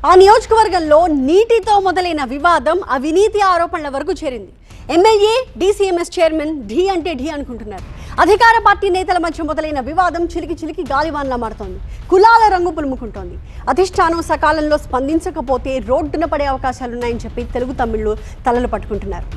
ఆ నియోజకవర్గంలో నీటితో మొదలైన వివాదం అవినీతి ఆరోపణల వరకు చేరింది. ఎమ్మెల్యే డీసీఎంఎస్ చైర్మన్ ఢీ అంటే ఢీ అనుకుంటున్నారు. అధికార పార్టీ నేతల మధ్య మొదలైన వివాదం చిలికి చిలికి గాలివాన్లా మారుతోంది. కులాల రంగు పులుముకుంటోంది. అధిష్టానం సకాలంలో స్పందించకపోతే రోడ్డున పడే అవకాశాలున్నాయని చెప్పి తెలుగు తమిళ్లు తలలు పట్టుకుంటున్నారు.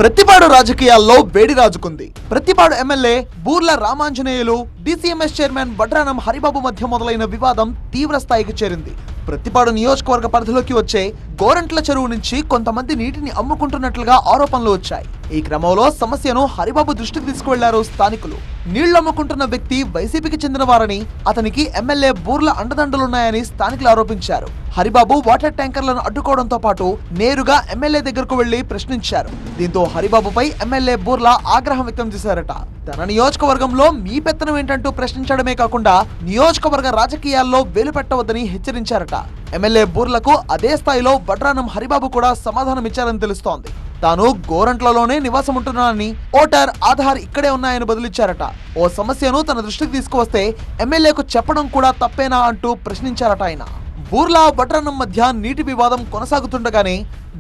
ప్రతిపాడు రాజకీయాల్లో వేడి రాజుకుంది. Prathipadu MLA Boorla Ramanjaneyulu DCMS chairman Vadranam Haribabu మధ్య మొదలైన వివాదం తీవ్ర స్థాయికి చేరింది. ప్రతిపాడు నియోజకవర్గ పరిధిలోకి వచ్చే గోరంట్ల చెరువు నుంచి కొంతమంది నీటిని అమ్ముకుంటున్నట్లుగా ఆరోపణలు వచ్చాయి. ఈ క్రమంలో సమస్యను హరిబాబు దృష్టికి తీసుకువెళ్లారు స్థానికులు. నీళ్లు అమ్ముకుంటున్న వ్యక్తి వైసీపీకి చెందిన వారని, అతనికి ఎమ్మెల్యే బూర్ల అండదండలున్నాయని స్థానికులు ఆరోపించారు. హరిబాబు వాటర్ ట్యాంకర్లను అడ్డుకోవడంతో పాటు నేరుగా ఎమ్మెల్యే దగ్గరకు వెళ్లి ప్రశ్నించారు. దీంతో హరిబాబుపై ఎమ్మెల్యే బూర్ల ఆగ్రహం వ్యక్తం చేశారట. తన నియోజకవర్గంలో మీ పెత్తనం ఏంటంటూ ప్రశ్నించడమే కాకుండా నియోజకవర్గ రాజకీయాల్లో వేలు పెట్టవద్దని హెచ్చరించారట. ఎమ్మెల్యే బూర్లకు అదే స్థాయిలో వడ్రానం హరిబాబు కూడా సమాధానం ఇచ్చారని తెలుస్తోంది. తాను గోరంట్లలోనే నివాసం ఉంటున్నానని, ఓటర్ ఆధార్ ఇక్కడే ఉన్నాయని బదులిచ్చారట. ఓ సమస్యను తన దృష్టికి తీసుకువస్తే ఎమ్మెల్యేకు చెప్పడం కూడా తప్పేనా అంటూ ప్రశ్నించారట ఆయన. బూర్లా వడ్రానం మధ్య నీటి వివాదం కొనసాగుతుండగానే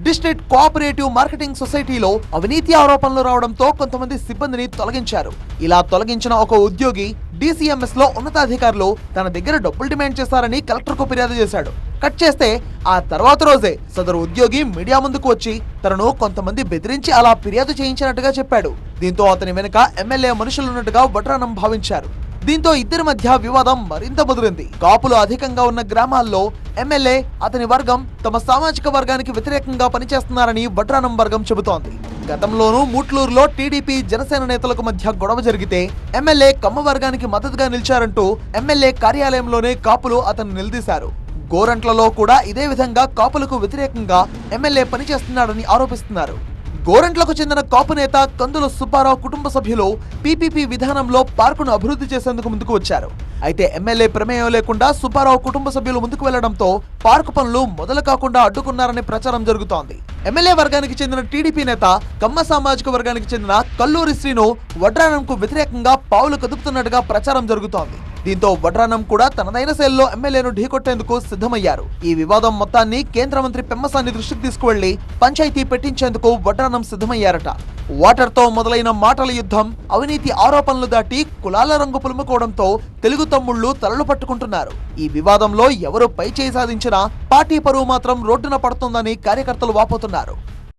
డిస్ట్రిక్ట్ కోఆపరేటివ్ మార్కెటింగ్ సొసైటీలో అవినీతి ఆరోపణలు రావడంతో కొంతమంది సిబ్బందిని తొలగించారు. ఇలా తొలగించిన ఒక ఉద్యోగి డీసీఎంఎస్ లో ఉన్నతాధికారులు తన దగ్గర డబ్బులు డిమాండ్ చేశారని కలెక్టర్ కు ఫిర్యాదు చేశాడు. కట్ చేస్తే ఆ తర్వాత రోజే సదరు ఉద్యోగి మీడియా ముందుకు వచ్చి తనను కొంతమంది బెదిరించి అలా ఫిర్యాదు చేయించినట్టుగా చెప్పాడు. దీంతో అతని వెనుక ఎమ్మెల్యే మనుషులున్నట్టుగా వడ్రానం భావించారు. దీంతో ఇద్దరి మధ్య వివాదం మరింత ముదిరింది. కాపులు అధికంగా ఉన్న గ్రామాల్లో ఎమ్మెల్యే, అతని వర్గం తమ సామాజిక వర్గానికి వ్యతిరేకంగా పనిచేస్తున్నారని వడ్రానం వర్గం చెబుతోంది. గతంలోనూ మూట్లూరులో టీడీపీ జనసేన నేతలకు మధ్య గొడవ జరిగితే ఎమ్మెల్యే కమ్మ వర్గానికి మద్దతుగా నిలిచారంటూ ఎమ్మెల్యే కార్యాలయంలోనే కాపులు అతను నిలదీశారు. గోరంట్లలో కూడా ఇదే విధంగా కాపులకు వ్యతిరేకంగా ఎమ్మెల్యే పనిచేస్తున్నాడని ఆరోపిస్తున్నారు. గోరంట్లకు చెందిన కాపు నేత కందుల సుబ్బారావు కుటుంబ సభ్యులు పీపీపీ విధానంలో పార్కును అభివృద్ధి చేసేందుకు ముందుకు వచ్చారు. అయితే ఎమ్మెల్యే ప్రమేయం లేకుండా సుబ్బారావు కుటుంబ సభ్యులు ముందుకు వెళ్లడంతో పార్కు పనులు మొదలు కాకుండా అడ్డుకున్నారనే ప్రచారం జరుగుతోంది. ఎమ్మెల్యే వర్గానికి చెందిన టీడీపీ నేత, కమ్మ సామాజిక వర్గానికి చెందిన కల్లూరి శ్రీను వడ్రానంకు వ్యతిరేకంగా పావులు కదుపుతున్నట్టుగా ప్రచారం జరుగుతోంది. దీంతో వడ్రానం కూడా తనదైన శైలిలో ఎమ్మెల్యేను ఢీకొట్టేందుకు సిద్ధమయ్యారు. ఈ వివాదం మొత్తాన్ని కేంద్ర మంత్రి పెమ్మసాని దృష్టికి తీసుకువెళ్లి పంచాయతీ పెట్టించేందుకు వడ్రానం సిద్ధమయ్యారట. వాటర్ తో మొదలైన మాటల యుద్ధం అవినీతి ఆరోపణలు దాటి కులాల రంగు పులుముకోవడంతో తెలుగు తమ్ముళ్లు తలలు పట్టుకుంటున్నారు. ఈ వివాదంలో ఎవరు పై చేయి సాధించినా పార్టీ పరువు మాత్రం రోడ్డున పడుతోందని కార్యకర్తలు వాపోతున్నారు.